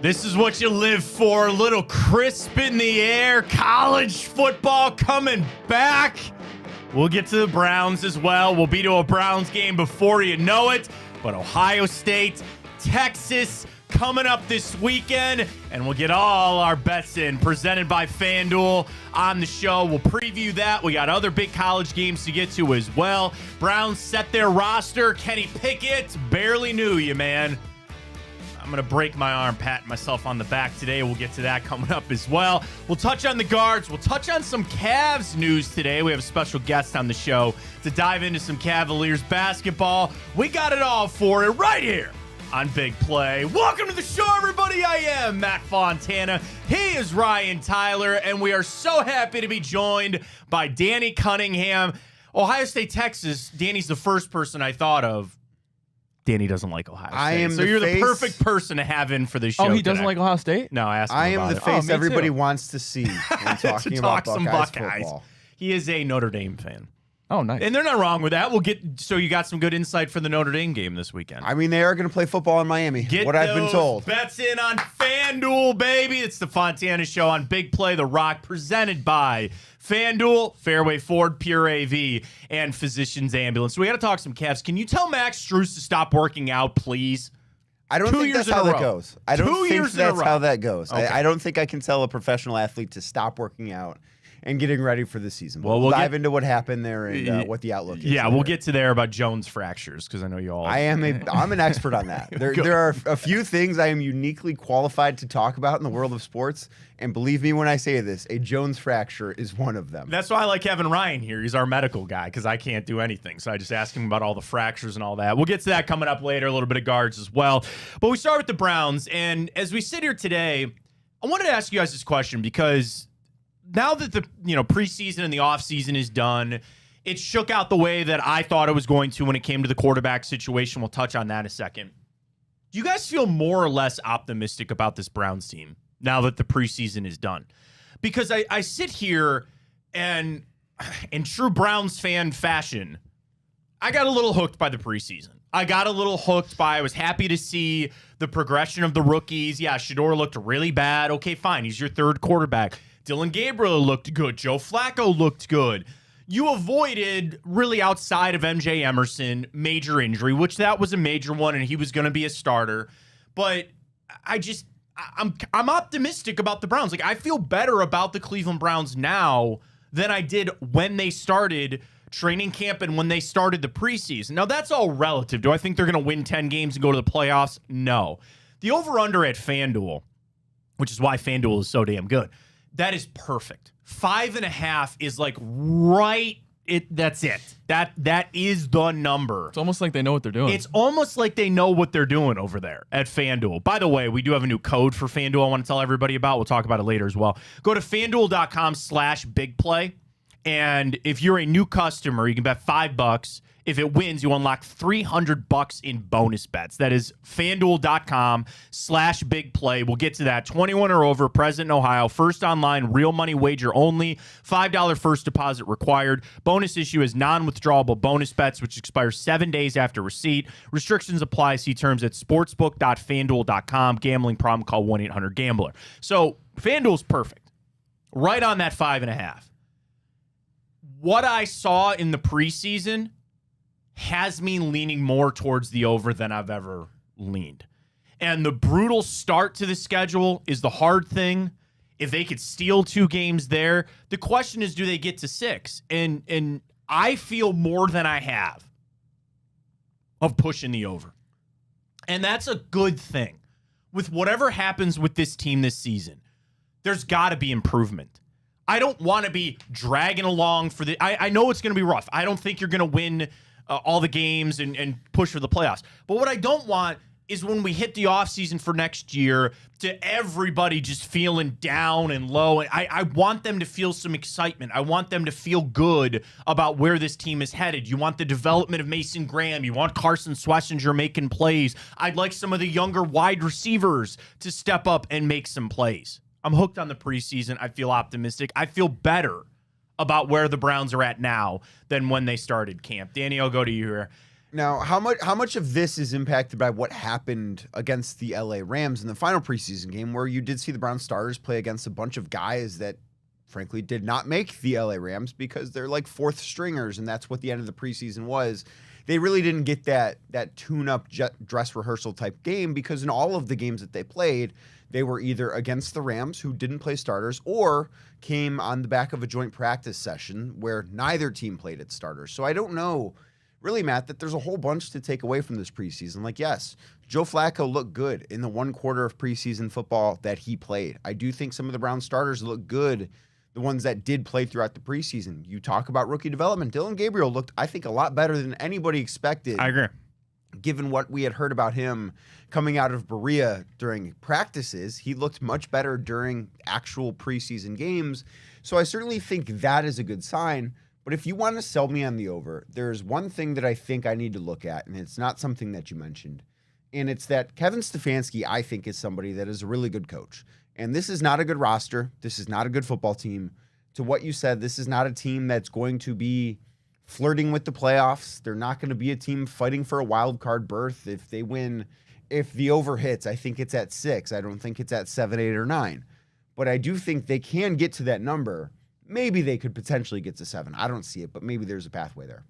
This is what you live for. A little crisp in the air. College football coming back. We'll get to the Browns as well. We'll be to a Browns game before you know it. But Ohio State, Texas coming up this weekend. And we'll get all our bets in. Presented by FanDuel on the show. We'll preview that. We got other big college games to get to as well. Browns set their roster. Kenny Pickett, barely knew you, man. I'm going to break my arm, patting myself on the back today. We'll get to that coming up as well. We'll touch on the guards. We'll touch on some Cavs news today. We have a special guest on the show to dive into some Cavaliers basketball. We got it all for it right here on Big Play. Welcome to the show, everybody. I am Matt Fontana. He is Ryan Tyler, and we are so happy to be joined by Danny Cunningham. Ohio State, Texas. Danny's the first person I thought of. Danny doesn't like Ohio State. So you're the perfect person to have in for this show. Oh, he doesn't like Ohio State? No, I asked him I about am the it. face everybody wants to see when talking about Buckeyes football. He is a Notre Dame fan. Oh, nice. And they're not wrong with that. So you got some good insight for the Notre Dame game this weekend. I mean, they are going to play football in Miami, what I've been told. Bets in on FanDuel, baby. It's the Fontana Show on Big Play, The Rock, presented by FanDuel, Fairway Ford, Pure AV, and Physicians Ambulance. So we got to talk some Cavs. Can you tell Max Strus to stop working out, please? I don't think that's how that goes. I don't think that's how that goes. Okay. I don't think I can tell a professional athlete to stop working out and getting ready for the season. Well, we'll dive into what happened there and what the outlook is. Yeah, we'll get to there about Jones fractures because I know you all. I'm an expert on that. There are a few things I am uniquely qualified to talk about in the world of sports, and believe me when I say this, a Jones fracture is one of them. That's why I like having Ryan here. He's our medical guy because I can't do anything. So I just ask him about all the fractures and all that. We'll get to that coming up later, a little bit of guards as well. But we start with the Browns, and as we sit here today, I wanted to ask you guys this question because now that the preseason and the offseason is done, it shook out the way that I thought it was going to when it came to the quarterback situation. We'll touch on that in a second. Do you guys feel more or less optimistic about this Browns team now that the preseason is done? Because I sit here and in true Browns fan fashion, I got a little hooked by the preseason. I was happy to see the progression of the rookies. Yeah, Shedeur looked really bad. Okay, fine. He's your third quarterback. Dylan Gabriel looked good. Joe Flacco looked good. You avoided, really outside of MJ Emerson, major injury, which that was a major one, and he was going to be a starter. But I'm optimistic about the Browns. Like, I feel better about the Cleveland Browns now than I did when they started training camp and when they started the preseason. Now, that's all relative. Do I think they're going to win 10 games and go to the playoffs? No. The over-under at FanDuel, which is why FanDuel is so damn good, that is perfect. 5.5 is like right. That's it. That is the number. It's almost like they know what they're doing. It's almost like they know what they're doing over there at FanDuel. By the way, we do have a new code for FanDuel I want to tell everybody about. We'll talk about it later as well. Go to FanDuel.com/bigplay. And if you're a new customer, you can bet $5. If it wins, you unlock $300 in bonus bets. That is FanDuel.com/bigplay. We'll get to that. 21 or over, present in Ohio. First online, real money wager only. $5 first deposit required. Bonus issue is non-withdrawable bonus bets, which expire 7 days after receipt. Restrictions apply. See terms at sportsbook.fanduel.com. Gambling problem, call 1-800-GAMBLER. So FanDuel's perfect. Right on that 5.5. What I saw in the preseason has me leaning more towards the over than I've ever leaned. And the brutal start to the schedule is the hard thing. If they could steal 2 games there, the question is, do they get to 6? And I feel more than I have of pushing the over. And that's a good thing. With whatever happens with this team this season, there's got to be improvement. I don't want to be dragging along for I know it's going to be rough. I don't think you're going to win all the games and push for the playoffs. But what I don't want is when we hit the offseason for next year to everybody just feeling down and low. I want them to feel some excitement. I want them to feel good about where this team is headed. You want the development of Mason Graham. You want Carson Schlesinger making plays. I'd like some of the younger wide receivers to step up and make some plays. I'm hooked on the preseason. I feel optimistic. I feel better about where the Browns are at now than when they started camp. Danny, I'll go to you here. Now, how much of this is impacted by what happened against the LA Rams in the final preseason game, where you did see the Browns starters play against a bunch of guys that, frankly, did not make the LA Rams because they're like fourth stringers, and that's what the end of the preseason was. They really didn't get that tune-up dress rehearsal type game, because in all of the games that they played, they were either against the Rams, who didn't play starters, or came on the back of a joint practice session where neither team played its starters. So I don't know, really, Matt, that there's a whole bunch to take away from this preseason. Like, yes, Joe Flacco looked good in the one quarter of preseason football that he played. I do think some of the Browns starters look good, the ones that did play throughout the preseason. You talk about rookie development. Dillon Gabriel looked, I think, a lot better than anybody expected. I agree. Given what we had heard about him coming out of Berea during practices, he looked much better during actual preseason games. So I certainly think that is a good sign. But if you want to sell me on the over, there's one thing that I think I need to look at, and it's not something that you mentioned. And it's that Kevin Stefanski, I think, is somebody that is a really good coach. And this is not a good roster. This is not a good football team. To what you said, this is not a team that's going to be flirting with the playoffs. They're not going to be a team fighting for a wild card berth. If they win, if the over hits, I think it's at 6. I don't think it's at 7, 8, or 9. But I do think they can get to that number. Maybe they could potentially get to 7. I don't see it, but maybe there's a pathway there.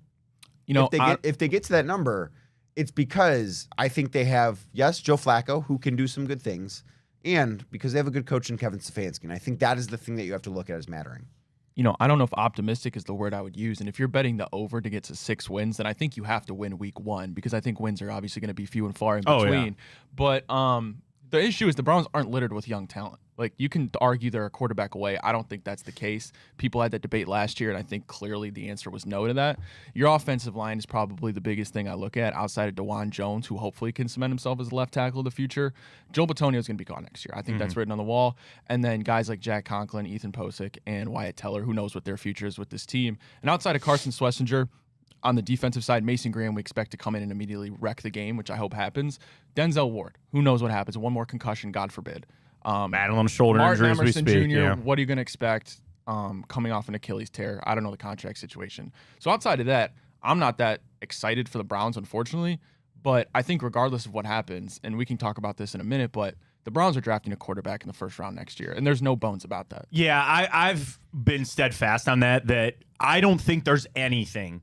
You know, if they get to that number, it's because I think they have, yes, Joe Flacco, who can do some good things, and because they have a good coach in Kevin Stefanski. And I think that is the thing that you have to look at as mattering. You know, I don't know if optimistic is the word I would use. And if you're betting the over to get to 6 wins, then I think you have to win week 1, because I think wins are obviously going to be few and far in between. Yeah. But the issue is the Browns aren't littered with young talent. Like, you can argue they're a quarterback away. I don't think that's the case. People had that debate last year, and I think clearly the answer was no to that. Your offensive line is probably the biggest thing I look at outside of DeJuan Jones, who hopefully can cement himself as a left tackle of the future. Joe Bitonio is going to be gone next year. I think that's written on the wall. And then guys like Jack Conklin, Ethan Posick, and Wyatt Teller, who knows what their future is with this team. And outside of Carson Schlesinger, on the defensive side, Mason Graham, we expect to come in and immediately wreck the game, which I hope happens. Denzel Ward, who knows what happens? One more concussion, God forbid. Battling shoulder Martin injury as we Emerson speak. Jr., Yeah. what are you going to expect coming off an Achilles tear? I don't know the contract situation. So outside of that, I'm not that excited for the Browns, unfortunately. But I think regardless of what happens, and we can talk about this in a minute, but the Browns are drafting a quarterback in the first round next year, and there's no bones about that. Yeah, I've been steadfast on that I don't think there's anything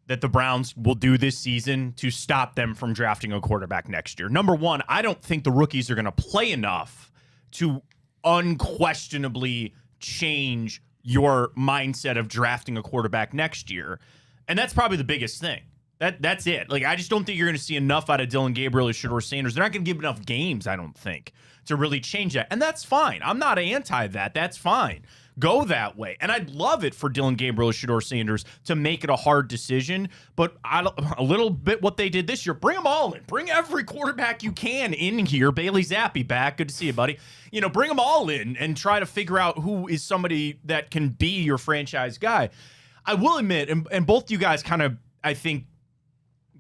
that the Browns will do this season to stop them from drafting a quarterback next year. Number one, I don't think the rookies are going to play enough to unquestionably change your mindset of drafting a quarterback next year. And that's probably the biggest thing. That's it. Like, I just don't think you're going to see enough out of Dillon Gabriel or Shedeur Sanders. They're not going to give enough games, I don't think, to really change that. And that's fine. I'm not anti that. That's fine. Go that way. And I'd love it for Dillon Gabriel or Shedeur Sanders to make it a hard decision. But a little bit what they did this year, bring them all in. Bring every quarterback you can in here. Bailey Zappi back. Good to see you, buddy. You know, bring them all in and try to figure out who is somebody that can be your franchise guy. I will admit, and both you guys kind of, I think,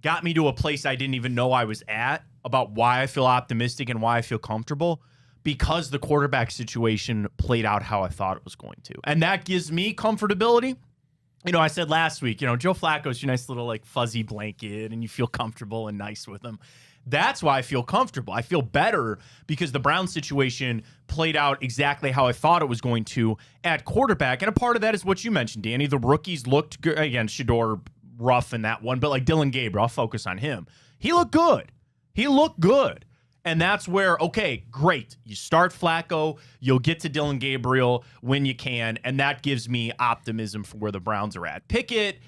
got me to a place I didn't even know I was at about why I feel optimistic and why I feel comfortable. Because the quarterback situation played out how I thought it was going to. And that gives me comfortability. You know, I said last week, you know, Joe Flacco's your nice little, like, fuzzy blanket, and you feel comfortable and nice with him. That's why I feel comfortable. I feel better because the Browns situation played out exactly how I thought it was going to at quarterback. And a part of that is what you mentioned, Danny. The rookies looked good. Again, Shedeur rough in that one, but like Dillon Gabriel, I'll focus on him. He looked good. He looked good. And that's where, okay, great. You start Flacco, you'll get to Dillon Gabriel when you can, and that gives me optimism for where the Browns are at. Pickett,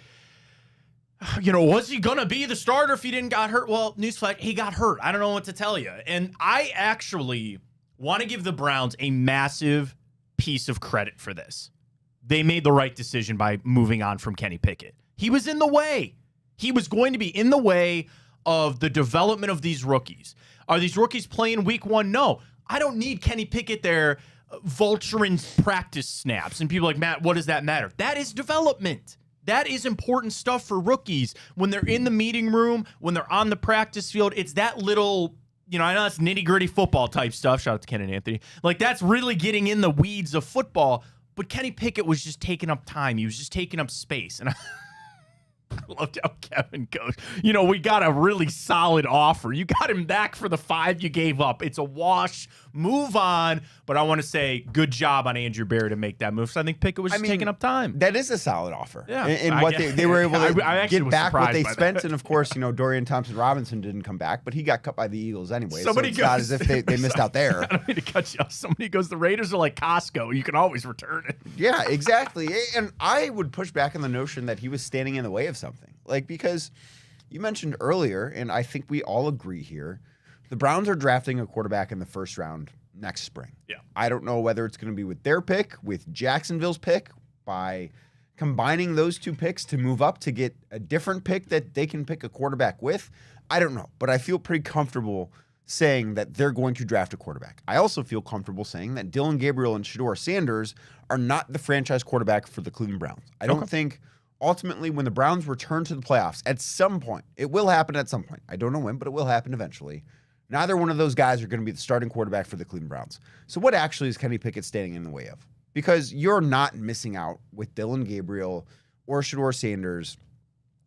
you know, was he going to be the starter if he didn't got hurt? Well, newsflash, he got hurt. I don't know what to tell you. And I actually want to give the Browns a massive piece of credit for this. They made the right decision by moving on from Kenny Pickett. He was in the way. He was going to be in the way of the development of these rookies. Are these rookies playing week 1? No. I don't need Kenny Pickett there vulturing practice snaps. And people are like, Matt, what does that matter? That is development. That is important stuff for rookies. When they're in the meeting room, when they're on the practice field, it's that little, you know, I know it's nitty-gritty football type stuff. Shout out to Ken and Anthony. Like, that's really getting in the weeds of football. But Kenny Pickett was just taking up time. He was just taking up space. And loved how Kevin goes, we got a really solid offer. You got him back for the 5 you gave up. It's a wash. Move on. But I want to say good job on Andrew Barry to make that move. So I think Pickett was just taking up time. That is a solid offer. Yeah. And what they were able to I get back what they spent. That. And of course, Dorian Thompson-Robinson didn't come back, but he got cut by the Eagles anyway. Somebody so it's not as if they missed out there. I don't mean to cut you off. Somebody goes, the Raiders are like Costco. You can always return it. Yeah, exactly. And I would push back on the notion that he was standing in the way of something. Because you mentioned earlier, and I think we all agree here, the Browns are drafting a quarterback in the first round next spring. Yeah. I don't know whether it's going to be with their pick, with Jacksonville's pick, by combining those 2 picks to move up to get a different pick that they can pick a quarterback with. I don't know, but I feel pretty comfortable saying that they're going to draft a quarterback. I also feel comfortable saying that Dylan Gabriel and Shedeur Sanders are not the franchise quarterback for the Cleveland Browns. I don't think ultimately when the Browns return to the playoffs at some point, it will happen at some point. I don't know when, but it will happen eventually. Neither one of those guys are going to be the starting quarterback for the Cleveland Browns. So what actually is Kenny Pickett standing in the way of? Because you're not missing out with Dylan Gabriel or Shedeur Sanders.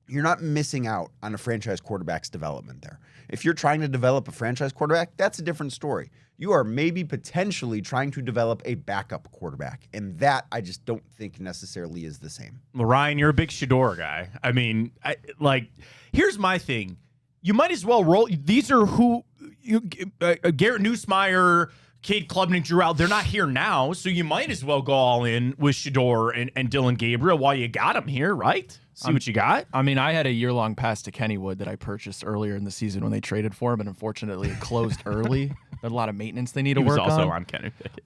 You're not missing out on a franchise quarterback's development there. If you're trying to develop a franchise quarterback, that's a different story. You are maybe potentially trying to develop a backup quarterback, and that I just don't think necessarily is the same. Well, Ryan, you're a big Shedeur guy. I mean, here's my thing. You might as well roll. These are who Garrett Nussmeier, Cade Klubnik, Drew Out. They're not here now, so you might as well go all in with Shedeur and Dylan Gabriel while you got them here, right? See what you got. I mean, I had a year-long pass to Kennywood that I purchased earlier in the season when they traded for him, and unfortunately it closed early. There's a lot of maintenance they need to work on. He was also on Kenny Pickett.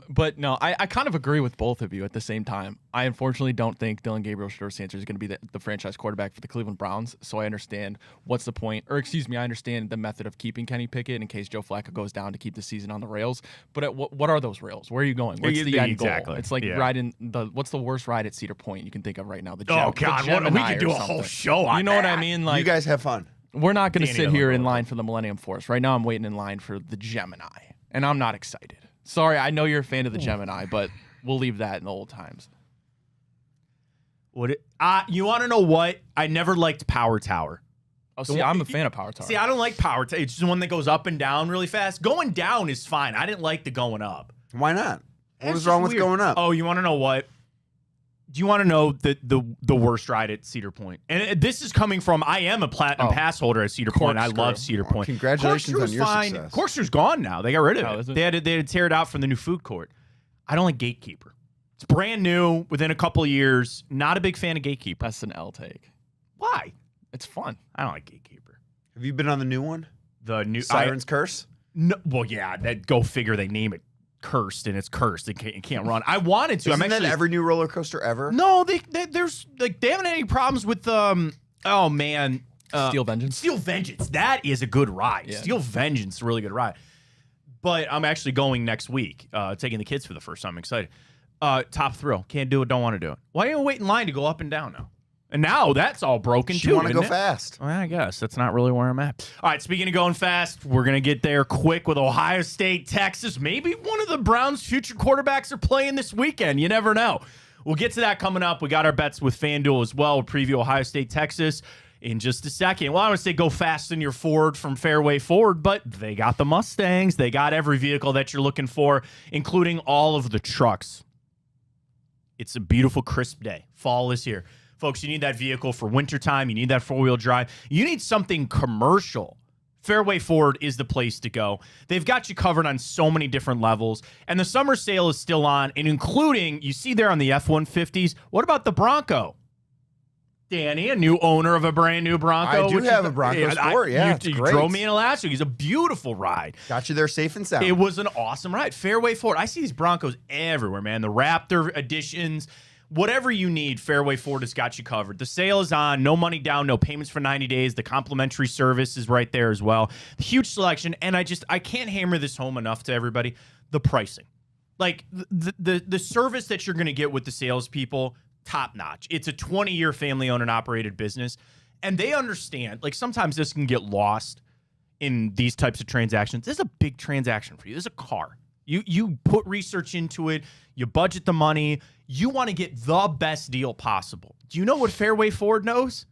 But no, I kind of agree with both of you at the same time. I unfortunately don't think Dylan Gabriel Shedeur Sanders is going to be the franchise quarterback for the Cleveland Browns, so I understand what's the point, or excuse me, I understand the method of keeping Kenny Pickett in case Joe Flacco goes down to keep the season on the rails. But what are those rails? Where are you going? What's the end goal? It's like riding what's the worst ride at Cedar Point you can think of right now? Oh, God, we could do a whole show on You know what I mean? You guys have fun. We're not going to sit here in line for the Millennium Force. Right now I'm waiting in line for the Gemini, and I'm not excited. Sorry, I know you're a fan of the Gemini, but we'll leave that in the old times. You want to know what? I never liked Power Tower. Oh, see, I'm a fan of Power Tower. See, I don't like Power Tower. It's just one that goes up and down really fast. Going down is fine. I didn't like the going up. Why not? What was wrong with going up? Oh, you want to know what? Do you want to know the worst ride at Cedar Point? And this is coming from, I am a platinum pass holder at Cedar Point. I love Cedar Point. Congratulations on your success. Corkscrew's gone now. They got rid of it. They had to tear it out from the new food court. I don't like Gatekeeper. It's brand new within a couple of years. Not a big fan of Gatekeeper. That's an L take. Why? It's fun. I don't like Gatekeeper. Have you been on the new one? The new Siren's Curse? No. Well, yeah. That go figure. They name it Cursed, and it's cursed. It can't run. I wanted to. Isn't that every new roller coaster ever? No, there's they haven't had any problems with oh man, Steel Vengeance. Steel Vengeance. That is a good ride. Yeah. Steel Vengeance is a really good ride. But I'm actually going next week, taking the kids for the first time. I'm excited. Top Thrill. Can't do it. Don't want to do it. Why do you wait in line to go up and down now? And now that's all broken too. You want to go isn't it? fast. Well, I guess that's not really where I'm at. All right, speaking of going fast, we're going to get there quick with Ohio State, Texas. Maybe one of the Browns' future quarterbacks are playing this weekend. You never know. We'll get to that coming up. We got our bets with FanDuel as well. We'll preview Ohio State, Texas in just a second. Well, I want to say go fast in your Ford from Fairway Ford, but they got the Mustangs. They got every vehicle that you're looking for, including all of the trucks. It's a beautiful, crisp day. Fall is here. Folks, you need that vehicle for wintertime. You need that four-wheel drive. You need something commercial. Fairway Ford is the place to go. They've got you covered on so many different levels. And the summer sale is still on, and including, you see there on the F-150s, what about the Bronco? Danny, a new owner of a brand new Bronco. I do have a Bronco Sport, yeah. You great. drove me in it last week. It's a beautiful ride. Got you there safe and sound. It was an awesome ride. Fairway Ford. I see these Broncos everywhere, man. The Raptor editions. Whatever you need, Fairway Ford has got you covered. The sale is on. No money down, no payments for 90 days. The complimentary service is right there as well. Huge selection, and I can't hammer this home enough to everybody. The pricing. Like, the service that you're going to get with the salespeople, top notch. It's a 20-year family-owned and operated business, and they understand. Like, sometimes this can get lost in these types of transactions. This is a big transaction for you. This is a car. You put research into it. You budget the money. You want to get the best deal possible. Do you know what Fairway Ford knows?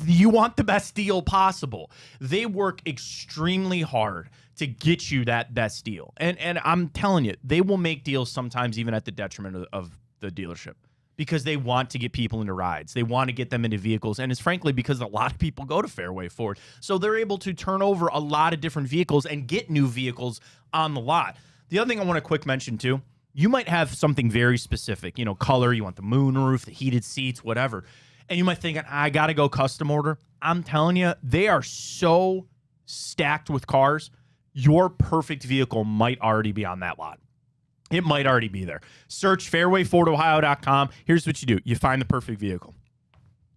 You want the best deal possible. They work extremely hard to get you that best deal. And I'm telling you, they will make deals sometimes even at the detriment of the dealership because they want to get people into rides. They want to get them into vehicles. And it's frankly because a lot of people go to Fairway Ford. So they're able to turn over a lot of different vehicles and get new vehicles on the lot. The other thing I want to quick mention too, you might have something very specific, color, you want the moonroof, the heated seats, whatever. And you might think, I got to go custom order. I'm telling you, they are so stacked with cars. Your perfect vehicle might already be on that lot. It might already be there. Search fairwayfordohio.com. Here's what you do. You find the perfect vehicle.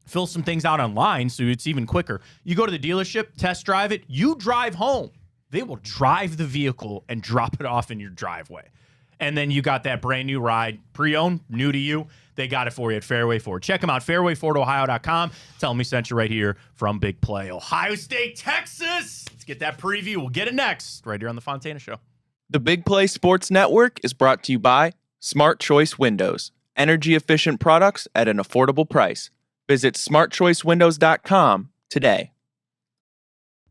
Fill some things out online so it's even quicker. You go to the dealership, test drive it. You drive home. They will drive the vehicle and drop it off in your driveway. And then you got that brand new ride, pre-owned, new to you. They got it for you at Fairway Ford. Check them out, fairwayfordohio.com. Tell them we sent you right here from Big Play, Ohio State, Texas. Let's get that preview. We'll get it next right here on the Fontana Show. The Big Play Sports Network is brought to you by Smart Choice Windows, energy-efficient products at an affordable price. Visit smartchoicewindows.com today.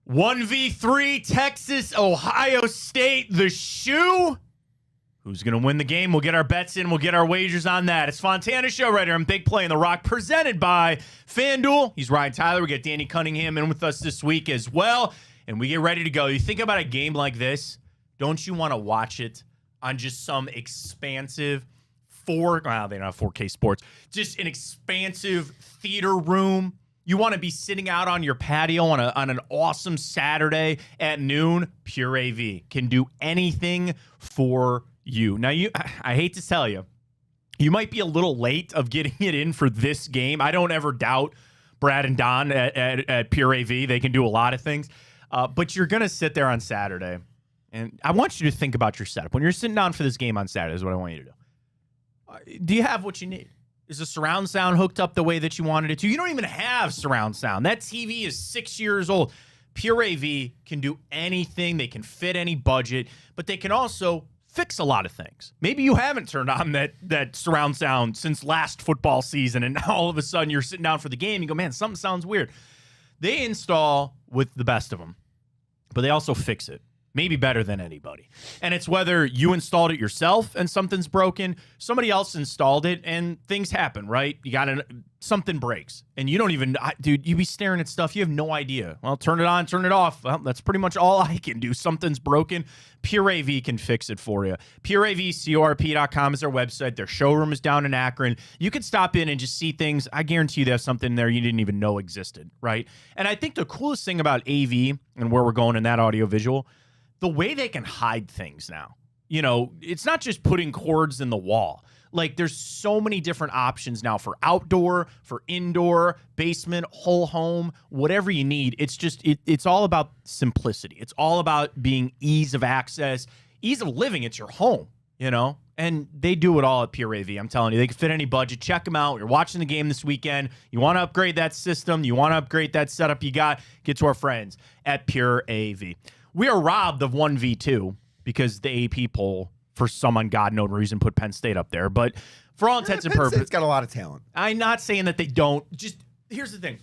1v3, Texas, Ohio State, the shoe. Who's going to win the game? We'll get our bets in. We'll get our wagers on that. It's Fontana Show right here on Big Play in the Rock, presented by FanDuel. He's Ryan Tyler. We get Danny Cunningham in with us this week as well, and we get ready to go. You think about a game like this, don't you want to watch it on just some expansive they don't have 4K sports, just an expansive theater room? You want to be sitting out on your patio on an awesome Saturday at noon? Pure AV can do anything for you. Now, I hate to tell you, you might be a little late of getting it in for this game. I don't ever doubt Brad and Don at Pure AV. They can do a lot of things. But you're going to sit there on Saturday, and I want you to think about your setup. When you're sitting down for this game on Saturday is what I want you to do. Do you have what you need? Is the surround sound hooked up the way that you wanted it to? You don't even have surround sound. That TV is 6 years old. Pure AV can do anything. They can fit any budget, but they can also fix a lot of things. Maybe you haven't turned on that surround sound since last football season, and now all of a sudden you're sitting down for the game. You go, man, something sounds weird. They install with the best of them, but they also fix it. Maybe better than anybody. And it's whether you installed it yourself and something's broken, somebody else installed it and things happen, right? Something breaks and you don't even, dude, you be staring at stuff. You have no idea. Well, turn it on, turn it off. Well, that's pretty much all I can do. Something's broken. Pure AV can fix it for you. PureAVCorp.com is their website. Their showroom is down in Akron. You can stop in and just see things. I guarantee you there's something there you didn't even know existed, right? And I think the coolest thing about AV and where we're going in that audio visual, the way they can hide things now. It's not just putting cords in the wall. Like, there's so many different options now for outdoor, for indoor, basement, whole home, whatever you need. It's just, it's all about simplicity. It's all about being ease of access, ease of living. It's your home, and they do it all at Pure AV. I'm telling you, they can fit any budget. Check them out. You're watching the game this weekend. You want to upgrade that system. You want to upgrade that setup you got. Get to our friends at Pure AV. We are robbed of 1v2 because the AP poll, for some ungodly reason, put Penn State up there. But for all intents and purposes, Penn State's got a lot of talent. I'm not saying that they don't. Just here's the thing.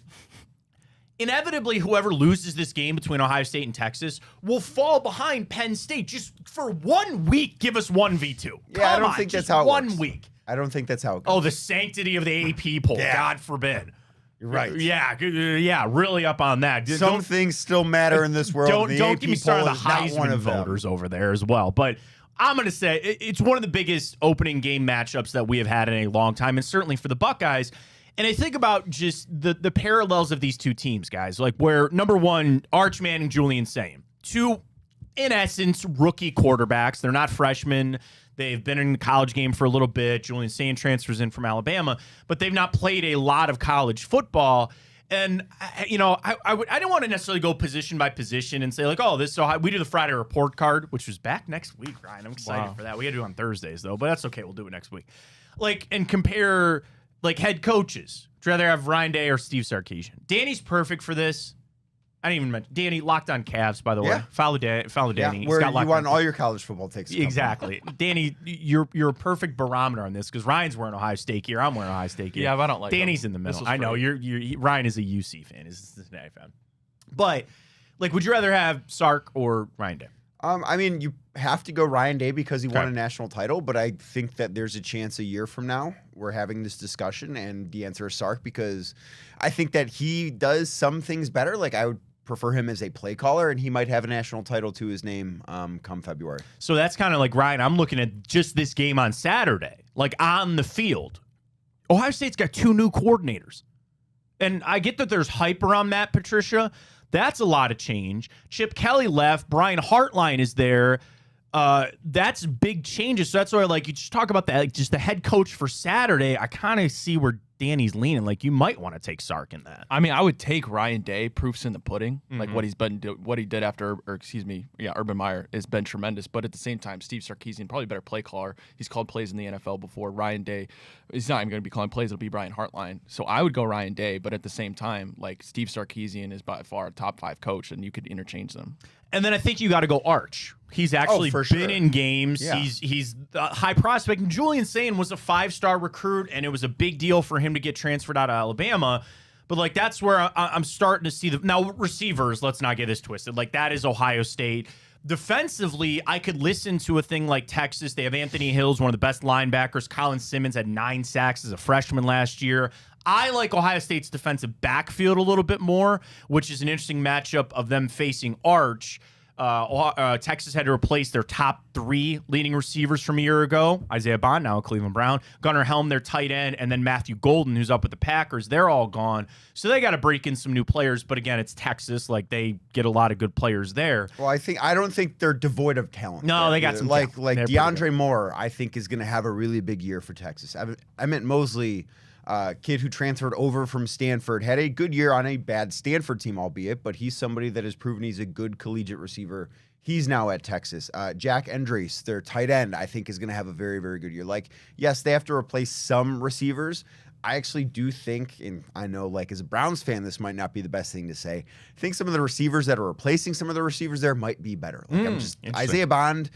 Inevitably, whoever loses this game between Ohio State and Texas will fall behind Penn State. Just for 1 week, give us 1v2. Yeah, I don't think that's how it works. 1 week. I don't think that's how it goes. Oh, the sanctity of the AP poll. Yeah. God forbid. You're right. Yeah, really up on that. Some things still matter in this world. Don't get me started on the Heisman voters over there as well. But I'm going to say it's one of the biggest opening game matchups that we have had in a long time, and certainly for the Buckeyes. And I think about just the parallels of these two teams, guys. Like, where, number one, Arch Manning, Julian Sayin. Two, in essence, rookie quarterbacks. They're not freshmen. They've been in the college game for a little bit. Julian Sayin transfers in from Alabama, but they've not played a lot of college football. And, I didn't want to necessarily go position by position and say, like, oh, this is so high. We do the Friday report card, which was back next week, Ryan. I'm excited for that. We got to do it on Thursdays, though, but that's okay. We'll do it next week. Like, and compare, like, head coaches. Would you rather have Ryan Day or Steve Sarkisian? Danny's perfect for this. I didn't even mention Danny, Locked On Cavs, by the way. Yeah. Follow Danny. Yeah, He's where got you Locked want On all your college football takes. to come from. Exactly. Danny, you're a perfect barometer on this because Ryan's wearing Ohio State gear. I'm wearing Ohio State gear. Yeah, but I don't like Danny's them. in the This middle. was I know free. Ryan is a UC fan. Is a Cincinnati fan. But like, would you rather have Sark or Ryan Day? I mean, you have to go Ryan Day because he won Okay. a national title, but I think that there's a chance a year from now we're having this discussion, and the answer is Sark because I think that he does some things better. Like, I would prefer him as a play caller, and he might have a national title to his name come February. So that's kind of like Ryan. I'm looking at just this game on Saturday, like on the field. Ohio State's got 2 new coordinators. And I get that there's hype around Matt Patricia. That's a lot of change. Chip Kelly left. Brian Hartline is there. That's big changes. So that's why, like, you just talk about that, like, just the head coach for Saturday. I kind of see where Danny's leaning. Like, you might want to take Sark in that. I mean, I would take Ryan Day. Proofs in the pudding. Like Mm-hmm. what he did after, Urban Meyer has been tremendous. But at the same time, Steve Sarkisian, probably a better play caller. He's called plays in the NFL before. Ryan Day, he's not even going to be calling plays. It'll be Brian Hartline. So I would go Ryan Day. But at the same time, like, Steve Sarkisian is by far a top 5 coach, and you could interchange them. And then I think you got to go Arch. He's actually for been sure. in games. Yeah. He's a high prospect. And Julian Sayin was a 5-star recruit, and it was a big deal for him to get transferred out of Alabama. But, like, that's where I'm starting to see now, receivers, let's not get this twisted. Like, that is Ohio State. Defensively, I could listen to a thing like Texas. They have Anthony Hills, one of the best linebackers. Colin Simmons had 9 sacks as a freshman last year. I like Ohio State's defensive backfield a little bit more, which is an interesting matchup of them facing Arch. Texas had to replace their top 3 leading receivers from a year ago. Isaiah Bond, now a Cleveland Brown. Gunnar Helm, their tight end, and then Matthew Golden, who's up with the Packers. They're all gone. So they got to break in some new players. But again, it's Texas. Like, they get a lot of good players there. Well, I don't think they're devoid of talent. No, there they got either. some like talent. They're pretty DeAndre Moore. I think is going to have a really big year for Texas. I meant Mosley, kid who transferred over from Stanford, had a good year on a bad Stanford team, albeit, but he's somebody that has proven he's a good collegiate receiver. He's now at Texas. Jack Endres, their tight end, I think is going to have a very, very good year. Like, yes, they have to replace some receivers. I actually do think, and I know, like, as a Browns fan, this might not be the best thing to say. I think some of the receivers that are replacing some of the receivers there might be better. Like, interesting. Isaiah Bond,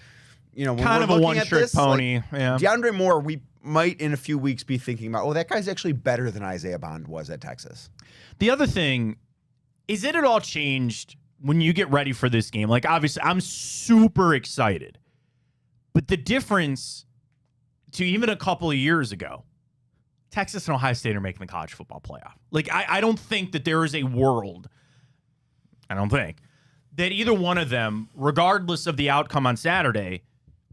when Kind we're of a looking at one-trick this, pony. like, Yeah. DeAndre Moore, we might in a few weeks be thinking about, that guy's actually better than Isaiah Bond was at Texas. The other thing is, it all changed when you get ready for this game. Like, obviously, I'm super excited. But the difference to even a couple of years ago, Texas and Ohio State are making the college football playoff. Like, I don't think that there is a world, I don't think, that either one of them, regardless of the outcome on Saturday,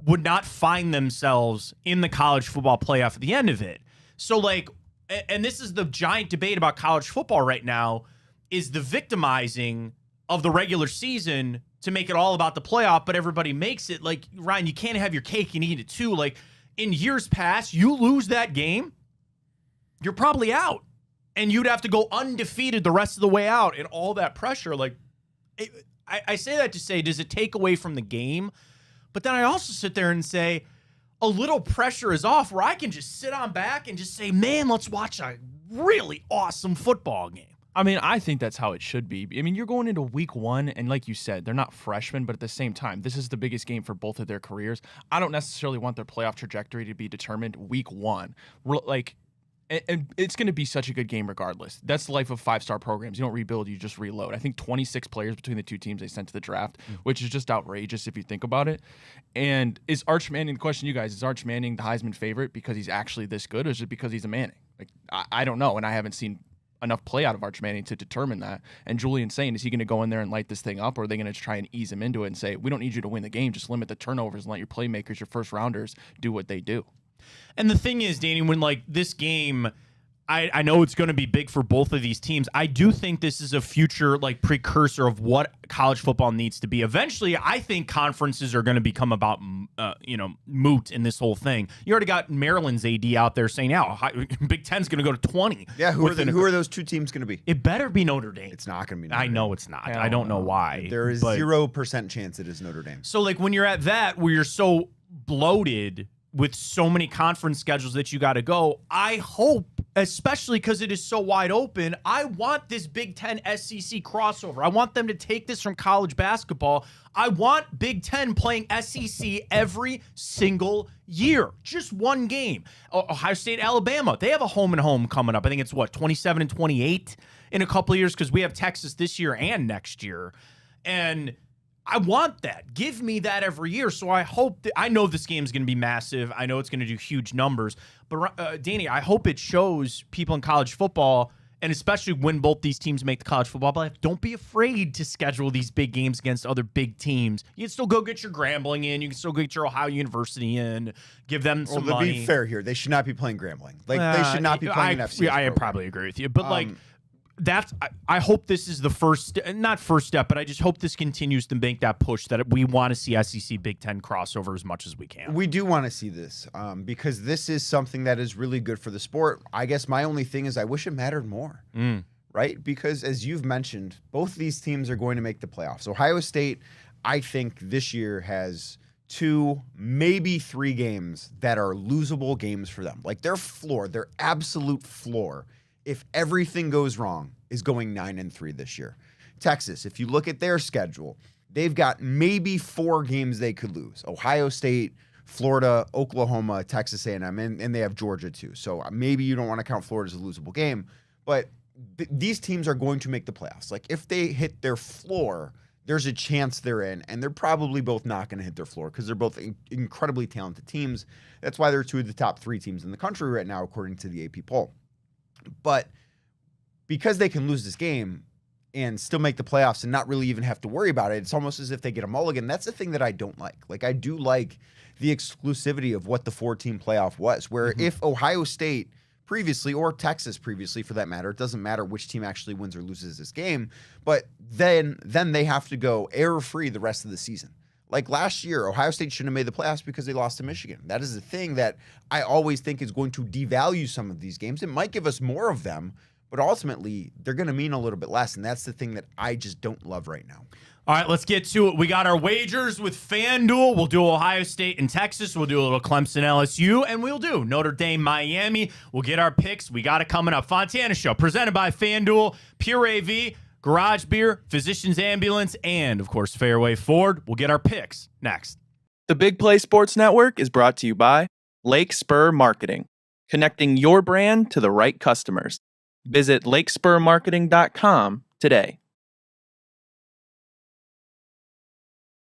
would not find themselves in the college football playoff at the end of it. So, like, and this is the giant debate about college football right now, is the victimizing of the regular season to make it all about the playoff, but everybody makes it. Like, Ryan, you can't have your cake and eat it too. Like, in years past, you lose that game, you're probably out. And you'd have to go undefeated the rest of the way out, and all that pressure. Like, I say that to say, does it take away from the game? But then I also sit there and say, a little pressure is off where I can just sit on back and just say, man, let's watch a really awesome football game. I mean, I think that's how it should be. I mean, you're going into week 1, and like you said, they're not freshmen, but at the same time, this is the biggest game for both of their careers. I don't necessarily want their playoff trajectory to be determined week 1. And it's going to be such a good game regardless. That's the life of 5-star programs. You don't rebuild, you just reload. I think 26 players between the 2 teams they sent to the draft, which is just outrageous if you think about it. And is Arch Manning, the question to you guys, is Arch Manning the Heisman favorite because he's actually this good, or is it because he's a Manning? Like, I don't know, and I haven't seen enough play out of Arch Manning to determine that. And Julian saying, is he going to go in there and light this thing up, or are they going to try and ease him into it and say, we don't need you to win the game, just limit the turnovers and let your playmakers, your first rounders, do what they do? And the thing is, Danny, when, like, this game, I know it's going to be big for both of these teams. I do think this is a future, like, precursor of what college football needs to be. Eventually, I think conferences are going to become about, moot in this whole thing. You already got Maryland's AD out there saying, Big Ten's going to go to 20. Yeah, who are those 2 teams going to be? It better be Notre Dame. It's not going to be Notre I Dame. know it's not. Hell I don't know why. There is but- 0% chance it is Notre Dame. So, like, when you're at that, where you're so bloated with so many conference schedules that you got to go, I hope, especially because it is so wide open, I want this Big Ten SEC crossover. I want them to take this from college basketball. I want Big Ten playing SEC every single year. Just one game. Ohio State, Alabama, they have a home and home coming up. I think it's 27 and 28 in a couple of years because we have Texas this year and next year. And I want that. Give me that every year. So I hope that, I know this game is going to be massive. I know it's going to do huge numbers. But Danny, I hope it shows people in college football, and especially when both these teams make the college football playoff, don't be afraid to schedule these big games against other big teams. You can still go get your Grambling in. You can still get your Ohio University in. Give them some money. To be fair here, they should not be playing Grambling. Like they should not be playing an FCS I probably agree with you. But I hope this is the not first step, but I just hope this continues to make that push that we want to see SEC Big Ten crossover as much as we can. We do want to see this because this is something that is really good for the sport. I guess my only thing is I wish it mattered more, right? Because as you've mentioned, both these teams are going to make the playoffs. Ohio State, I think this year has 2, maybe 3 games that are losable games for them. Like their floor, their absolute floor, if everything goes wrong, is going 9-3 this year. Texas, if you look at their schedule, they've got maybe 4 games they could lose. Ohio State, Florida, Oklahoma, Texas A&M, and they have Georgia too. So maybe you don't want to count Florida as a losable game, but these teams are going to make the playoffs. Like if they hit their floor, there's a chance they're in, and they're probably both not going to hit their floor because they're both incredibly talented teams. That's why they're 2 of the top 3 teams in the country right now, according to the AP poll. But because they can lose this game and still make the playoffs and not really even have to worry about it, it's almost as if they get a mulligan. That's the thing that I don't like. Like, I do like the exclusivity of what the 4-team playoff was, where if Ohio State previously, or Texas previously for that matter, it doesn't matter which team actually wins or loses this game, but then they have to go error-free the rest of the season. Like last year, Ohio State shouldn't have made the playoffs because they lost to Michigan. That is the thing that I always think is going to devalue some of these games. It might give us more of them, but ultimately, they're going to mean a little bit less, and that's the thing that I just don't love right now. All right, let's get to it. We got our wagers with FanDuel. We'll do Ohio State and Texas. We'll do a little Clemson LSU, and we'll do Notre Dame Miami. We'll get our picks. We got it coming up. Fontana Show, presented by FanDuel, Pure AV, Garage Beer, Physicians Ambulance, and, of course, Fairway Ford. We'll get our picks next. The Big Play Sports Network is brought to you by Lake Spur Marketing, connecting your brand to the right customers. Visit lakespurmarketing.com today.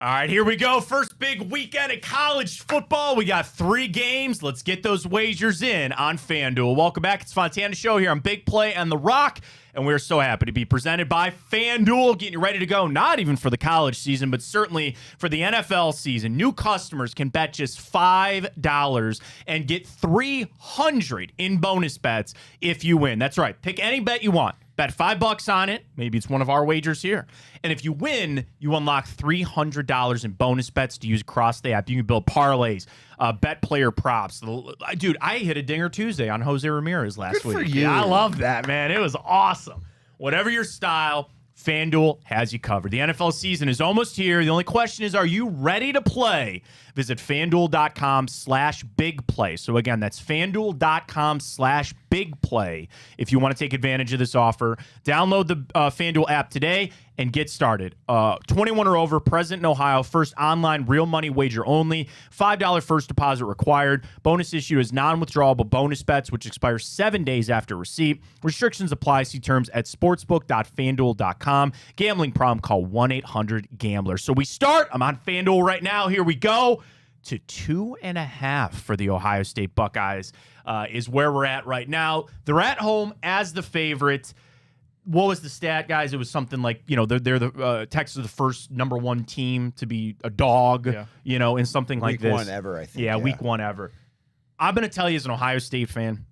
All right, here we go. First big weekend of college football. We got 3 games. Let's get those wagers in on FanDuel. Welcome back. It's Fontana Show here on Big Play and The Rock, and we're so happy to be presented by FanDuel, getting you ready to go, not even for the college season, but certainly for the NFL season. New customers can bet just $5 and get $300 in bonus bets if you win. That's right. Pick any bet you want. Bet $5 on it. Maybe it's one of our wagers here. And if you win, you unlock $300 in bonus bets to use across the app. You can build parlays, bet player props. Dude, I hit a dinger Tuesday on Jose Ramirez last week. Good for you. Yeah, I love that, man. It was awesome. Whatever your style, FanDuel has you covered. The NFL season is almost here. The only question is, are you ready to play? Visit FanDuel.com/bigplay. So again, that's FanDuel.com/bigplay if you want to take advantage of this offer. Download the FanDuel app today and get started. 21 or over, present in Ohio, first online real money wager only. $5 first deposit required. Bonus issue is non-withdrawable bonus bets, which expire 7 days after receipt. Restrictions apply. See terms at sportsbook.fanduel.com. Gambling problem, call 1-800-GAMBLER. So we start. I'm on FanDuel right now. Here we go. To 2.5 for the Ohio State Buckeyes is where we're at right now. They're at home as the favorite. What was the stat, guys? It was something like, they're the Texas is the first number 1 team to be a dog, in something like this. Week 1 ever, I think. Yeah, week 1 ever. I'm going to tell you as an Ohio State fan,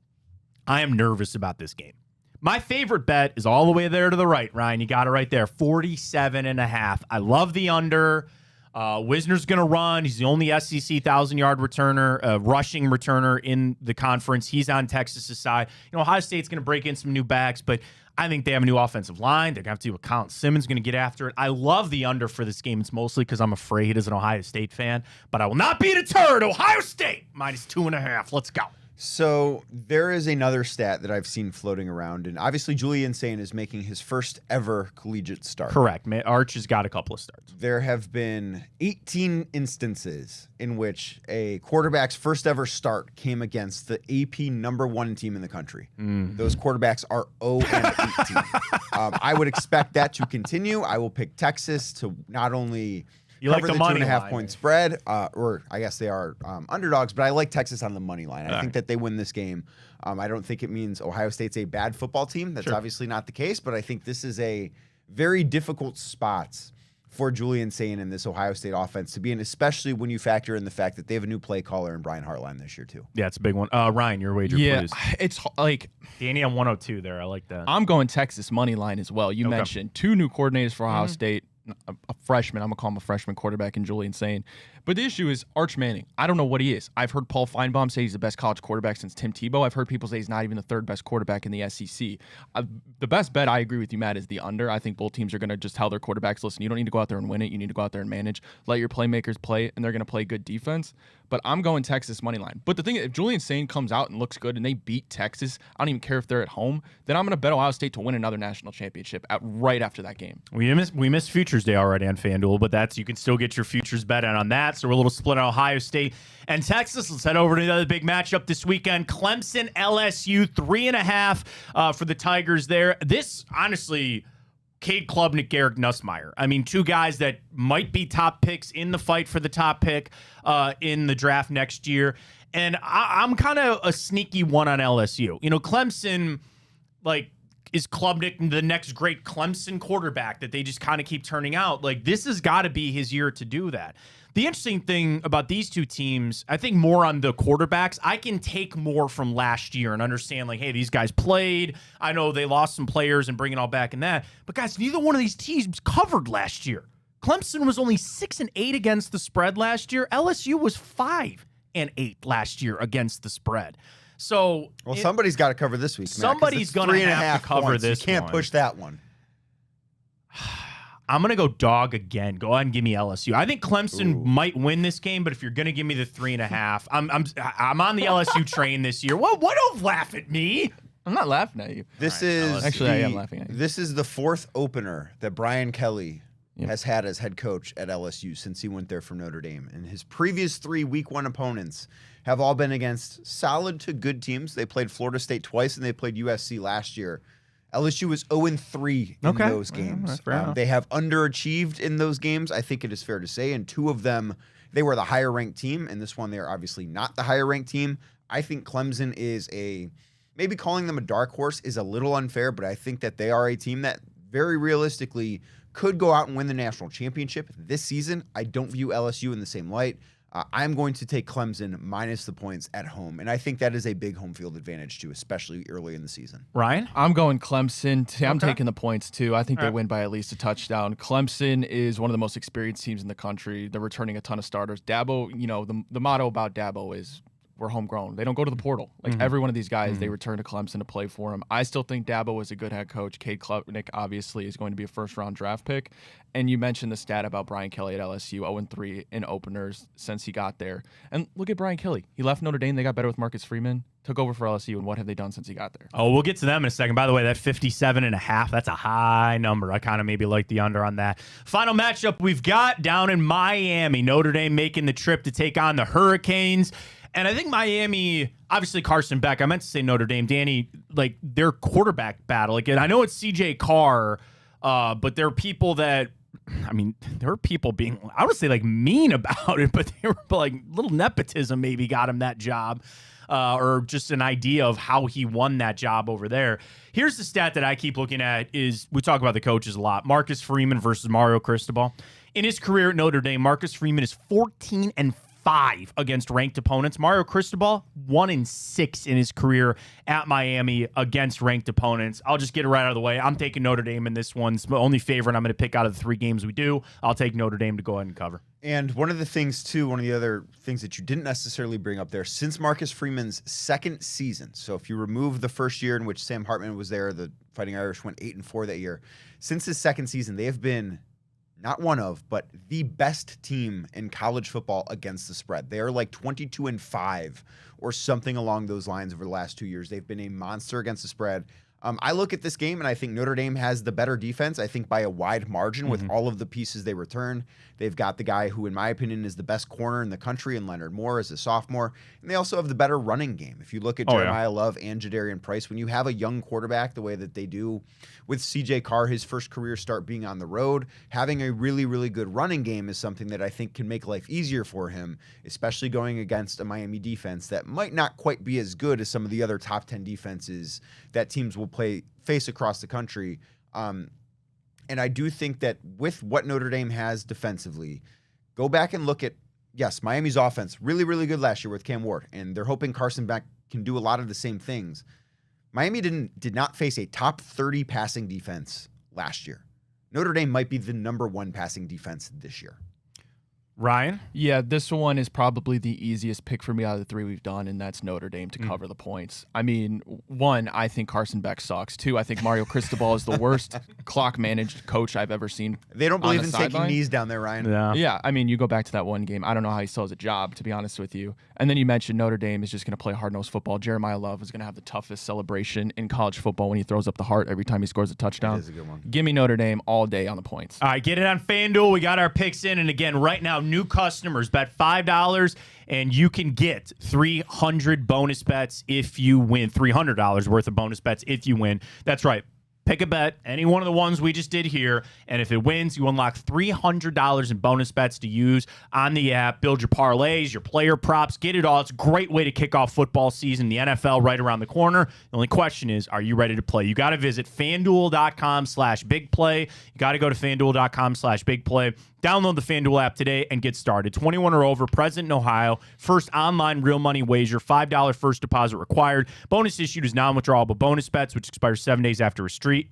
I am nervous about this game. My favorite bet is all the way there to the right, Ryan. You got it right there, 47.5. I love the under. Wisner's going to run. He's the only SEC 1,000-yard returner, rushing returner in the conference. He's on Texas' side. Ohio State's going to break in some new backs, but I think they have a new offensive line. They're going to have to see what Colin Simmons going to get after it. I love the under for this game. It's mostly because I'm afraid as an Ohio State fan, but I will not be deterred. Ohio State -2.5. Let's go. So there is another stat that I've seen floating around, and obviously Julian Sain is making his first ever collegiate start. Correct. Arch has got a couple of starts. There have been 18 instances in which a quarterback's first ever start came against the AP #1 team in the country. Those quarterbacks are 0-18. I would expect that to continue. I will pick Texas to not only like the money 2.5 line, point spread, or I guess they are underdogs, but I like Texas on the money line. I think that they win this game. I don't think it means Ohio State's a bad football team. That's obviously not the case, but I think this is a very difficult spot for Julian Sain and this Ohio State offense to be in, especially when you factor in the fact that they have a new play caller in Brian Hartline this year too. Yeah, it's a big one. Ryan, your wager, please. It's like Danny on 102 there. I like that. I'm going Texas money line as well. You mentioned 2 new coordinators for Ohio State. A freshman, I'm going to call him a freshman quarterback in Julian Sain. But the issue is Arch Manning. I don't know what he is. I've heard Paul Feinbaum say he's the best college quarterback since Tim Tebow. I've heard people say he's not even the 3rd best quarterback in the SEC. The best bet, I agree with you, Matt, is the under. I think both teams are going to just tell their quarterbacks, listen, you don't need to go out there and win it. You need to go out there and manage. Let your playmakers play, and they're going to play good defense. But I'm going Texas money line. But the thing is, if Julian Sain comes out and looks good and they beat Texas, I don't even care if they're at home, then I'm going to bet Ohio State to win another national championship right after that game. We missed Futures Day already on FanDuel, but you can still get your futures bet on that. So we're a little split on Ohio State and Texas. Let's head over to another big matchup this weekend. Clemson, LSU, 3.5 for the Tigers there. This, honestly, Cade Klubnik, Garrick Nussmeier. I mean, 2 guys that might be top picks in the fight for the top pick in the draft next year. And I'm kind of a sneaky one on LSU. Clemson, is Klubnik the next great Clemson quarterback that they just kind of keep turning out? This has got to be his year to do that. The interesting thing about these 2 teams, I think more on the quarterbacks, I can take more from last year and understand, hey, these guys played. I know they lost some players and bring it all back in that. But, guys, neither one of these teams covered last year. Clemson was only 6-8 against the spread last year. LSU was 5-8 last year against the spread. So, somebody's got to cover this week. Somebody's going to have to cover this. You can't push that one. I'm going to go dog again. Go ahead and give me LSU. I think Clemson might win this game, but if you're going to give me the 3.5, I'm on the LSU train this year. What? Don't laugh at me. I'm not laughing at you. This is actually I am laughing at you. This is the 4th opener that Brian Kelly has had as head coach at LSU since he went there from Notre Dame. And his previous 3 week 1 opponents have all been against solid to good teams. They played Florida State twice and they played USC last year. LSU was 0-3 in those games. They have underachieved in those games, I think it is fair to say. And 2 of them, they were the higher ranked team. And this one, they are obviously not the higher ranked team. I think Clemson is maybe calling them a dark horse is a little unfair, but I think that they are a team that very realistically could go out and win the national championship this season. I don't view LSU in the same light. I'm going to take Clemson minus the points at home, and I think that is a big home field advantage too, especially early in the season. Ryan? I'm going Clemson. I'm taking the points too. I think they win by at least a touchdown. Clemson is one of the most experienced teams in the country. They're returning a ton of starters. Dabo, the motto about Dabo is we're homegrown. They don't go to the portal. Every one of these guys, they return to Clemson to play for him. I still think Dabo is a good head coach. Cade Klubnik obviously is going to be a first-round draft pick. And you mentioned the stat about Brian Kelly at LSU, 0-3 in openers since he got there. And look at Brian Kelly. He left Notre Dame. They got better with Marcus Freeman. Took over for LSU, and what have they done since he got there? Oh, we'll get to them in a second. By the way, that 57.5, that's a high number. I kind of maybe like the under on that. Final matchup we've got down in Miami. Notre Dame making the trip to take on the Hurricanes. And I think Miami, obviously Carson Beck, I meant to say Notre Dame, Danny, their quarterback battle. Again, I know it's CJ Carr, but there are people that, there were people being, I would say mean about it, but they were little nepotism maybe got him that job. Or just an idea of how he won that job over there. Here's the stat that I keep looking at is, we talk about the coaches a lot, Marcus Freeman versus Mario Cristobal. In his career at Notre Dame, Marcus Freeman is 14-5 5 against ranked opponents. Mario Cristobal, 1-6 in his career at Miami against ranked opponents. I'll just get it right out of the way. I'm taking Notre Dame in this one. It's the only favorite I'm going to pick out of the 3 games we do. I'll take Notre Dame to go ahead and cover. And one of the things, too, one of the other things that you didn't necessarily bring up there, since Marcus Freeman's second season, so if you remove the first year in which Sam Hartman was there, the Fighting Irish went 8-4 that year. Since his second season, they have been not one of, but the best team in college football against the spread. They are like 22-5 or something along those lines over the last 2 years. They've been a monster against the spread. I look at this game and I think Notre Dame has the better defense, I think by a wide margin with all of the pieces they return. They've got the guy who, in my opinion, is the best corner in the country in Leonard Moore as a sophomore. And they also have the better running game. If you look at Jeremiah Love and Jadarian Price, when you have a young quarterback the way that they do with CJ Carr, his first career start being on the road, having a really, really good running game is something that I think can make life easier for him, especially going against a Miami defense that might not quite be as good as some of the other top 10 defenses that teams will face across the country. And I do think that with what Notre Dame has defensively, go back and look at, yes, Miami's offense, really, really good last year with Cam Ward, and they're hoping Carson Beck can do a lot of the same things. Miami did not face a top 30 passing defense last year. Notre Dame might be the number 1 passing defense this year. Ryan? Yeah, this one is probably the easiest pick for me out of the 3 we've done, and that's Notre Dame to cover the points. I mean, 1, I think Carson Beck sucks. 2, I think Mario Cristobal is the worst clock-managed coach I've ever seen. They don't believe on in the taking sideline. knees down there, Ryan. Yeah, I mean, you go back to that one game. I don't know how he still has a job, to be honest with you. And then you mentioned Notre Dame is just going to play hard-nosed football. Jeremiah Love is going to have the toughest celebration in college football when he throws up the heart every time he scores a touchdown. That is a good one. Give me Notre Dame all day on the points. All right, get it on FanDuel. We got our picks in. And again, right now, new customers bet $5 and you can get 300 bonus bets if you win. $300 worth of bonus bets if you win. That's right. Pick a bet, any one of the ones we just did here, and if it wins, you unlock $300 in bonus bets to use on the app. Build your parlays, your player props, get it all. It's a great way to kick off football season, the NFL right around the corner. The only question is, are you ready to play? You got to visit FanDuel.com/bigplay. You got to go to FanDuel.com/bigplay. Download the FanDuel app today and get started. 21 or over, present in Ohio. First online real money wager, $5 first deposit required. Bonus issued is non-withdrawable bonus bets, which expires 7 days after receipt.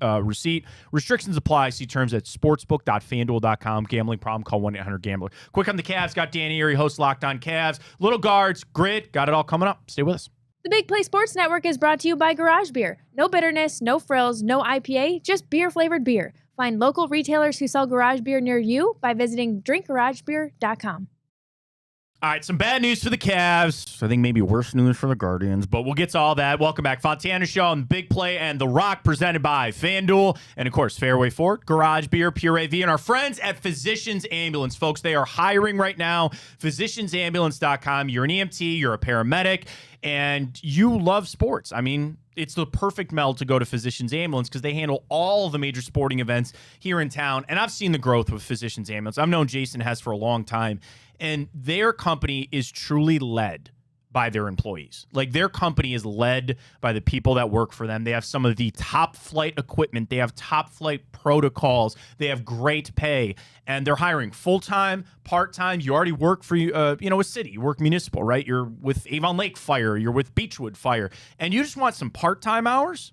Restrictions apply. See terms at sportsbook.fanduel.com. Gambling problem, call 1-800-GAMBLER. Quick on the Cavs. Got Danny Erie, host Locked On Cavs. Little guards, grit. Got it all coming up. Stay with us. The Big Play Sports Network is brought to you by Garage Beer. No bitterness, no frills, no IPA, just beer-flavored beer. Find local retailers who sell garage beer near you by visiting drinkgaragebeer.com. All right, some bad news for the Cavs. I think maybe worse news for the Guardians, but we'll get to all that. Welcome back. Fontana Show on Big Play and The Rock, presented by FanDuel. And, of course, Fairway Ford, Garage Beer, Pure AV, and our friends at Physicians Ambulance. Folks, they are hiring right now. PhysiciansAmbulance.com. You're an EMT, you're a paramedic, and you love sports. I mean, it's the perfect meld to go to Physicians Ambulance because they handle all the major sporting events here in town. And I've seen the growth with Physicians Ambulance. I've known Jason Hess for a long time. And their company is truly led by their employees. Like, their company is led by the people that work for them. They have some of the top flight equipment. They have top flight protocols. They have great pay. And they're hiring full-time, part-time. You already work for a city. You work municipal, right? You're with Avon Lake Fire. You're with Beechwood Fire. And you just want some part-time hours?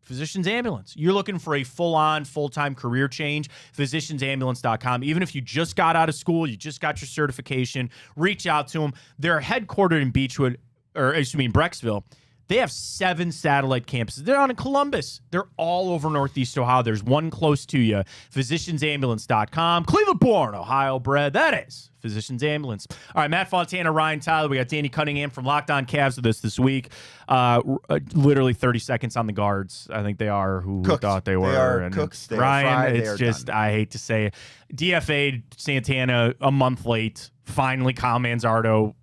Physicians Ambulance. You're looking for a full-on, full-time career change, physiciansambulance.com. Even if you just got out of school, you just got your certification, reach out to them. They're headquartered in Brecksville. They have 7 satellite campuses. They're out in Columbus. They're all over Northeast Ohio. There's one close to you. Physiciansambulance.com. Cleveland-born, Ohio bred. That is Physicians Ambulance. All right, Matt Fontana, Ryan Tyler. We got Danny Cunningham from Locked On Cavs with us this week. Literally 30 seconds on the guards. I think they are who we thought they were. They are and cooked. They Ryan, are fried. it's They are just, done. I hate to say it. DFA'd Santana a month late. Finally, Kyle Manzardo.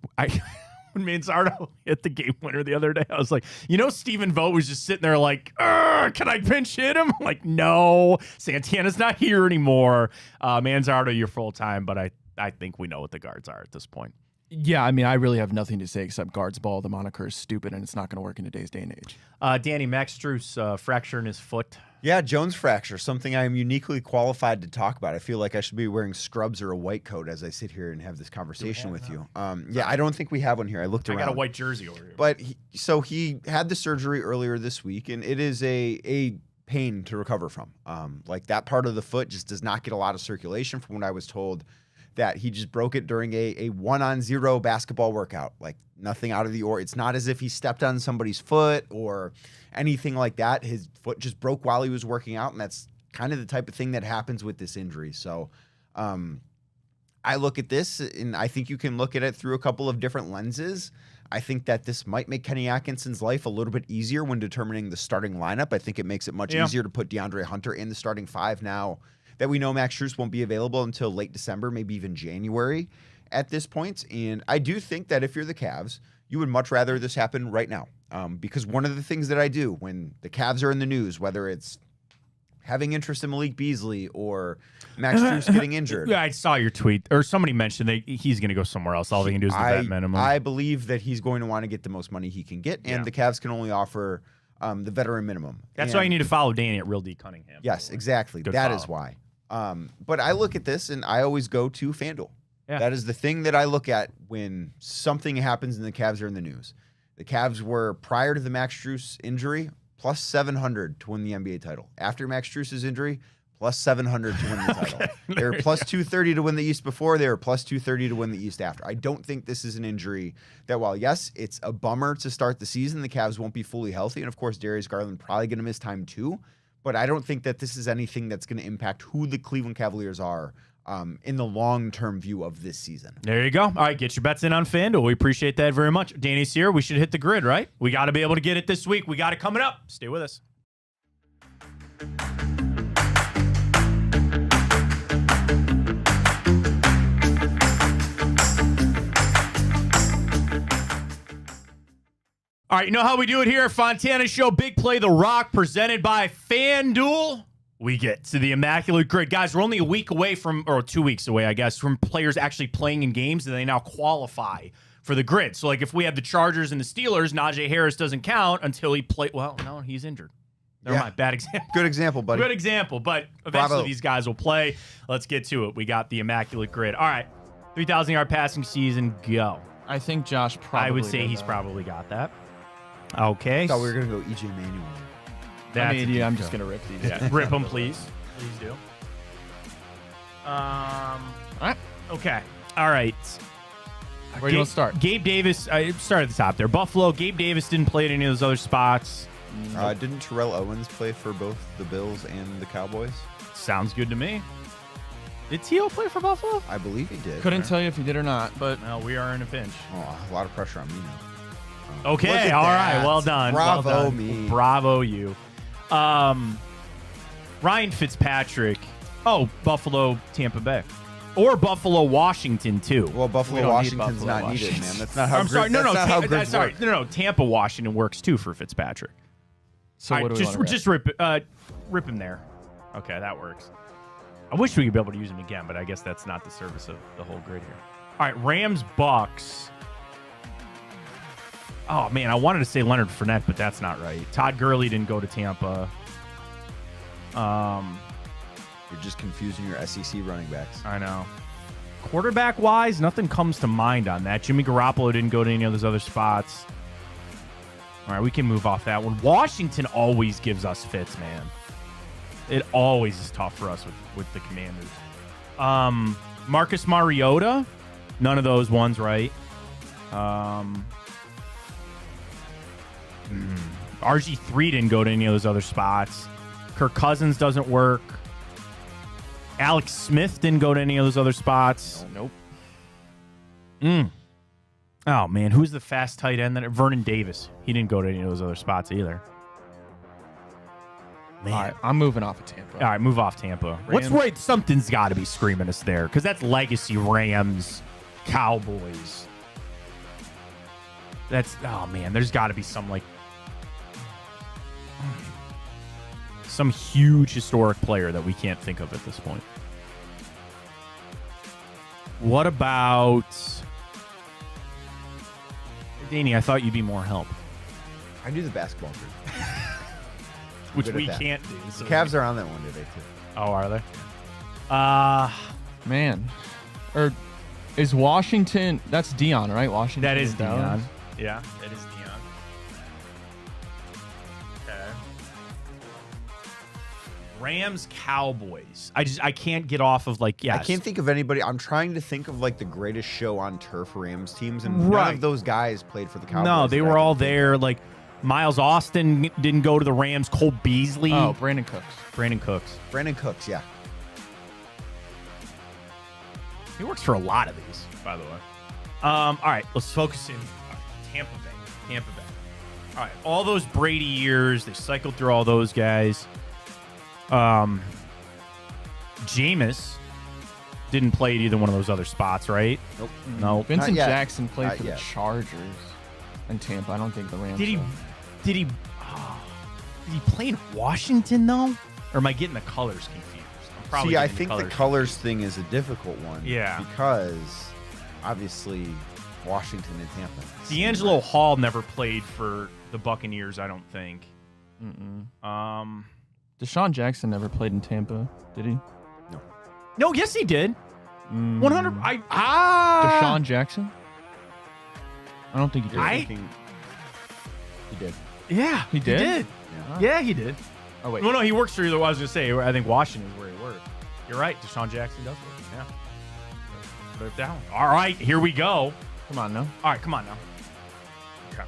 When Manzardo hit the game winner the other day, I was like, Stephen Vogt was just sitting there like, can I pinch hit him? I'm like, no, Santana's not here anymore. Manzardo, you're full time, but I think we know what the guards are at this point. Yeah, I mean, I really have nothing to say except guards ball. The moniker is stupid, and it's not going to work in today's day and age. Danny, Max Strus fracture in his foot. Yeah, Jones fracture, something I am uniquely qualified to talk about. I feel like I should be wearing scrubs or a white coat as I sit here and have this conversation with you. Yeah, I don't think we have one here. I looked around. I got a white jersey over here. But he had the surgery earlier this week, and it is a pain to recover from. Like that part of the foot just does not get a lot of circulation from what I was told. That he just broke it during a 1-on-0 basketball workout. Like nothing out of the ordinary. It's not as if he stepped on somebody's foot or anything like that. His foot just broke while he was working out, and that's kind of the type of thing that happens with this injury. So I look at this, and I think you can look at it through a couple of different lenses. I think that this might make Kenny Atkinson's life a little bit easier when determining the starting lineup. I think it makes it much easier to put DeAndre Hunter in the starting five now that we know Max Strus won't be available until late December, maybe even January at this point. And I do think that if you're the Cavs, you would much rather this happen right now. Because one of the things that I do when the Cavs are in the news, whether it's having interest in Malik Beasley or Max Strus getting injured. Yeah, I saw your tweet, or somebody mentioned that he's going to go somewhere else. All they can do is the vet minimum. I believe that he's going to want to get the most money he can get, and the Cavs can only offer the veteran minimum. That's why you need to follow Danny at Real D Cunningham. Yes, exactly. Good That follow. is why. But I look at this, and I always go to FanDuel. Yeah. That is the thing that I look at when something happens and the Cavs are in the news. The Cavs were, prior to the Max Strus injury, plus 700 to win the NBA title. After Max Strus's injury, plus 700 to win the title. They were plus 230 to win the East before. They were plus 230 to win the East after. I don't think this is an injury that, while, yes, it's a bummer to start the season, the Cavs won't be fully healthy. And, of course, Darius Garland probably going to miss time too. But I don't think that this is anything that's going to impact who the Cleveland Cavaliers are in the long-term view of this season. There you go. All right, get your bets in on FanDuel. We appreciate that very much. Danny's here. We should hit the grid, right? We got to be able to get it this week. We got it coming up. Stay with us. All right, you know how we do it here at Fontana Show. Big Play The Rock, presented by FanDuel. We get to the Immaculate Grid. Guys, we're only a week away from, or 2 weeks away, I guess, from players actually playing in games, and they now qualify for the grid. So, like, if we have the Chargers and the Steelers, Najee Harris doesn't count until he play. Well, no, he's injured. Never mind. Bad example. Good example, buddy. Good example, but eventually Bravo. these guys will play. Let's get to it. We got the Immaculate Grid. All right, 3,000-yard passing season, go. I think Josh probably I would say did he's that. probably got that. Okay. I thought we were going to go EJ Manuel. That's I mean, a yeah, I'm deep just cut. going to rip these. Yeah, rip them, please. Please do. All right. Okay. All right. Where do you want to start? Gabe Davis. I started at the top there. Buffalo. Gabe Davis didn't play at any of those other spots. Didn't Terrell Owens play for both the Bills and the Cowboys? Sounds good to me. Did T.O. play for Buffalo? I believe he did. Couldn't tell you if he did or not, but No, we are in a pinch. Oh, a lot of pressure on me now. Look Okay. at All that. right. Well done. Bravo well done. me. Bravo you. Ryan Fitzpatrick. Oh, Buffalo, Tampa Bay. Or Buffalo, Washington, too. Well, We Buffalo, don't need Washington's Buffalo, not needed, Washington. man. That's not how I'm sorry. No, no, that's not how Tampa, grids sorry. work. No, Tampa, Washington works too for Fitzpatrick. so All what right, do we just want to just rip him there. Okay, that works. I wish we could be able to use him again, but I guess that's not the service of the whole grid here. All right, Rams, Bucks. Oh man, I wanted to say Leonard Fournette, but that's not right. Todd Gurley didn't go to Tampa. You're just confusing your SEC running backs. I know. Quarterback wise, nothing comes to mind on that. Jimmy Garoppolo didn't go to any of those other spots. All right, we can move off that one. Washington always gives us fits, man. It always is tough for us with the Commanders. Marcus Mariota, none of those ones, right? RG3 didn't go to any of those other spots. Kirk Cousins doesn't work. Alex Smith didn't go to any of those other spots. Nope. Oh, man. Who's the fast tight end? Vernon Davis. He didn't go to any of those other spots either. Man. All right, I'm moving off of Tampa. All right, move off Tampa. What's Rams. right? Something's got to be screaming us there because that's legacy Rams, Cowboys. That's, oh, man. There's got to be some huge historic player that we can't think of at this point. What about Danny, I thought you'd be more help, I do the basketball group. which good at we that. can't do. So Cavs are on that one today too. Oh, are they? Man. Or is Washington, that's Dion, right? Washington. That is Dallas? Dion. Yeah, that is Dion. Okay. Rams, Cowboys. I can't get off of like, yes. I can't think of anybody. I'm trying to think of like the greatest show on turf Rams teams, and none Right. of those guys played for the Cowboys. No, they that were I all can think there. Like Miles Austin didn't go to the Rams. Cole Beasley. Oh, Brandon Cooks. Brandon Cooks. of. Brandon Cooks, yeah. He works for a lot of these, by the way. All right, let's focus in. All right, Tampa Bay. All right, all those Brady years, they cycled through all those guys. Jameis didn't play at either one of those other spots, right? Nope. No. Vincent yet. Jackson played Not for yet. the Chargers and Tampa. I don't think the Rams. Did he? so. Did he? Did he play in Washington though? Or am I getting the colors confused? I'm probably See, I getting think the colors colors thing is a difficult one. Yeah. Because obviously Washington and Tampa. D'Angelo Hall never played for the Buccaneers, I don't think. Deshaun Jackson never played in Tampa, did he? No, yes he did. 100. Deshaun Jackson? I don't think he did. You're I- thinking he did. Yeah, He did? Yeah, he did. Oh, wait. Well, no, he works for either. I was going to say, I think Washington is where he worked. You're right. Deshaun Jackson does work. Yeah. Put it down. All right, here we go. Come on, no. All right, come on now. Okay.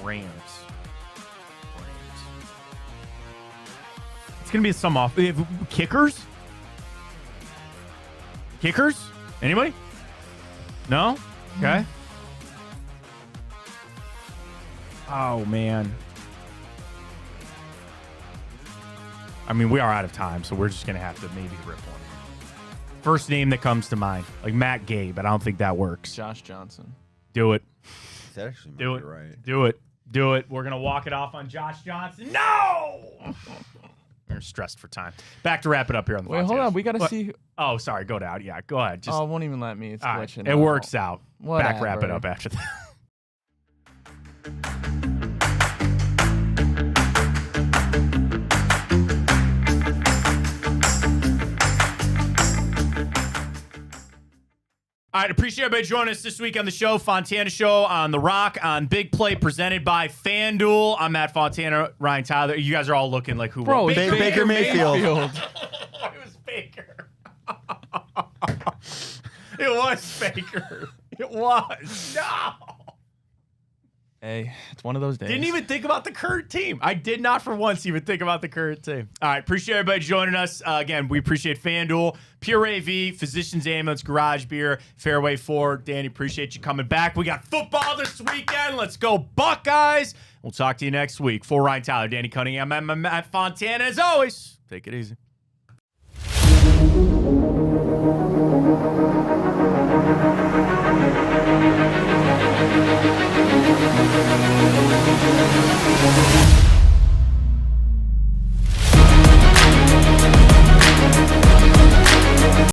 Rams. It's going to be some off. Kickers? Kickers? Anybody? No? Okay. Oh, man. I mean, we are out of time, so we're just going to have to maybe rip one. First name that comes to mind, like Matt Gay, but I don't think that works. Josh Johnson. Do it. That actually might Do be it. right. Do it. Do it. We're going to walk it off on Josh Johnson. No! We're stressed for time. Back to wrap it up here on the Wait, hold podcast. on. We got to What? see. Oh, sorry. Go down. Yeah, go ahead. Just Oh, it won't even let me. It's all right. glitching. It out. works out. Back wrap it Whatever. up after that. All right, appreciate everybody joining us this week on the show. Fontana Show on The Rock on Big Play, presented by FanDuel. I'm Matt Fontana, Ryan Tyler. You guys are all looking like who? Bro, won? it's Baker Mayfield. It was Baker. It was Baker. It was. No. Hey, it's one of those days. Didn't even think about the current team. I did not for once even think about the current team. All right, appreciate everybody joining us. Again, we appreciate FanDuel, Pure AV, Physicians Ambulance, Garage Beer, Fairway 4. Danny, appreciate you coming back. We got football this weekend. Let's go Buckeyes. We'll talk to you next week. For Ryan Tyler, Danny Cunningham, I'm Matt Fontana. As always, take it easy.